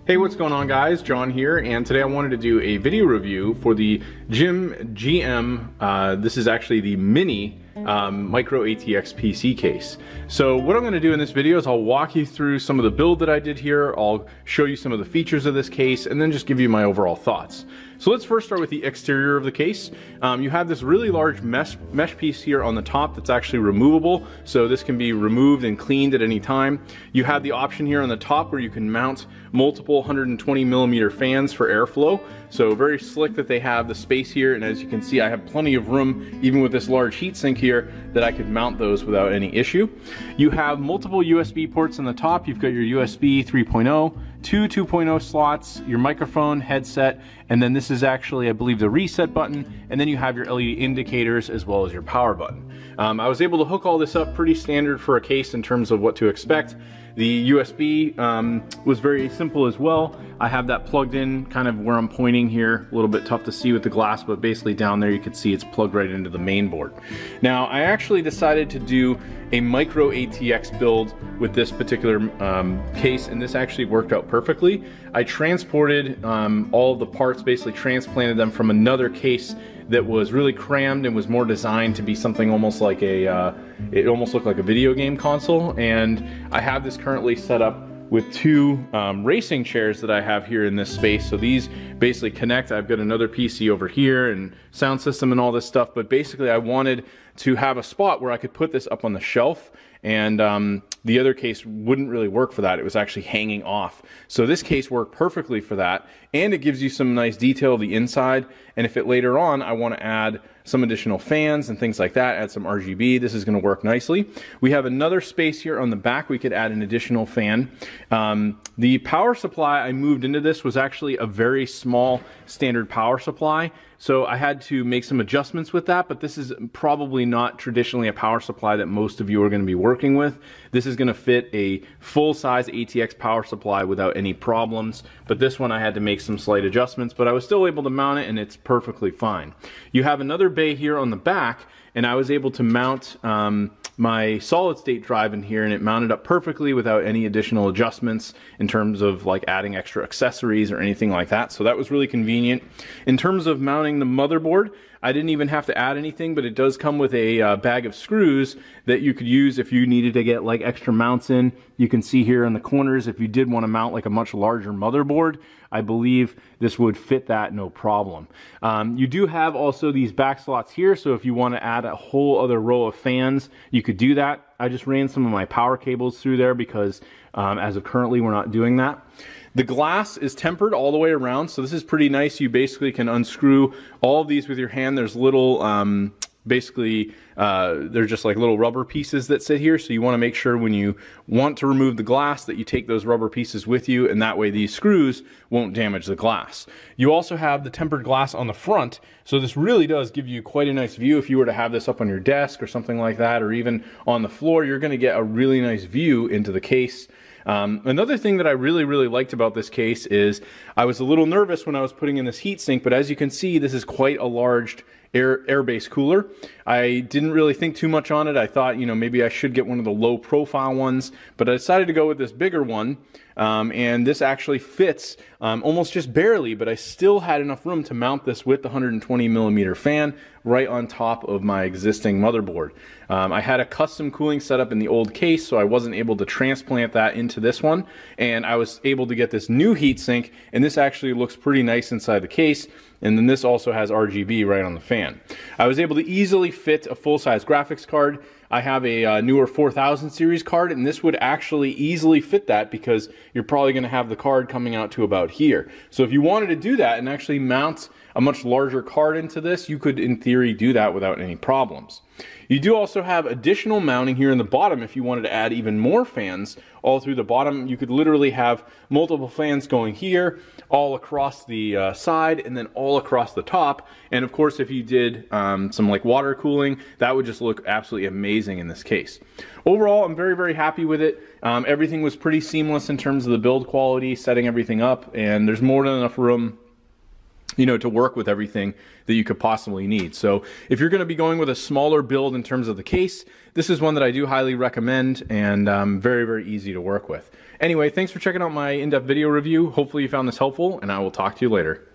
Hey, what's going on guys? John here, and today I wanted to do a video review for the GIM GM. This is actually the mini Micro ATX PC case. So what I'm going to do in this video is I'll walk you through some of the build that I did here, I'll show you some of the features of this case, and then just give you my overall thoughts. So let's first start with the exterior of the case. You have this really large mesh piece here on the top that's actually removable, so this can be removed and cleaned at any time. You have the option here on the top where you can mount multiple 120mm fans for airflow, so very slick that they have the space here, and as you can see I have plenty of room even with this large heatsink here that I could mount those without any issue. You have multiple USB ports on the top. You've got your USB 3.0, two 2.0 slots, your microphone, headset, and then this is actually, I believe, the reset button, and then you have your LED indicators as well as your power button. I was able to hook all this up pretty standard for a case in terms of what to expect. The USB was very simple as well. I have that plugged in kind of where I'm pointing here, a little bit tough to see with the glass, but basically down there you can see it's plugged right into the main board. Now I actually decided to do a Micro ATX build with this particular case, and this actually worked out perfectly. I transported all of the parts, basically transplanted them from another case that was really crammed and was more designed to be something almost like a, it almost looked like a video game console, and I have this currently set up with two racing chairs that I have here in this space. So these basically connect. I've got another PC over here and sound system and all this stuff, but basically I wanted to have a spot where I could put this up on the shelf, and the other case wouldn't really work for that. It was actually hanging off. So this case worked perfectly for that, and it gives you some nice detail of the inside, and if it later on I want to add some additional fans and things like that, add some RGB, this is going to work nicely. We have another space here on the back. We could add an additional fan. The power supply I moved into this was actually a very small standard power supply, so I had to make some adjustments with that, but this is probably not traditionally a power supply that most of you are going to be working with. This is going to fit a full-size ATX power supply without any problems, but this one I had to make some slight adjustments, but I was still able to mount it and it's perfectly fine. You have another bay here on the back, and I was able to mount my solid state drive in here, and it mounted up perfectly without any additional adjustments in terms of like adding extra accessories or anything like that, so that was really convenient. In terms of mounting the motherboard, I didn't even have to add anything, but it does come with a bag of screws that you could use if you needed to get like extra mounts in. You can see here in the corners, if you did want to mount like a much larger motherboard, I believe this would fit that no problem. You do have also these back slots here, so if you want to add a whole other row of fans, you could do that. I just ran some of my power cables through there because as of currently we're not doing that. The glass is tempered all the way around, so this is pretty nice. You basically can unscrew all of these with your hand. There's little, they're just like little rubber pieces that sit here, so you want to make sure when you want to remove the glass that you take those rubber pieces with you, and that way these screws won't damage the glass. You also have the tempered glass on the front, so this really does give you quite a nice view. If you were to have this up on your desk or something like that, or even on the floor, you're going to get a really nice view into the case. Another thing that I really liked about this case is I was a little nervous when I was putting in this heatsink, but as you can see, this is quite a large air-based cooler. I didn't really think too much on it. I thought, you know, maybe I should get one of the low profile ones, but I decided to go with this bigger one, and this actually fits almost just barely, but I still had enough room to mount this with the 120mm fan right on top of my existing motherboard. I had a custom cooling setup in the old case, so I wasn't able to transplant that into this one, and I was able to get this new heatsink, and this actually looks pretty nice inside the case. And then this also has RGB right on the fan. I was able to easily fit a full-size graphics card. I have a newer 4000 series card, and this would actually easily fit that because you're probably going to have the card coming out to about here. So if you wanted to do that and actually mount a much larger card into this, you could in theory do that without any problems. You do also have additional mounting here in the bottom if you wanted to add even more fans all through the bottom. You could literally have multiple fans going here, all across the side, and then all across the top. And of course, if you did some like water cooling, that would just look absolutely amazing in this case. Overall, I'm very happy with it. Everything was pretty seamless in terms of the build quality, setting everything up, and there's more than enough room you know, to work with everything that you could possibly need. So if you're going to be going with a smaller build in terms of the case, this is one that I do highly recommend, and very, very easy to work with. Anyway, thanks for checking out my in-depth video review. Hopefully you found this helpful, and I will talk to you later.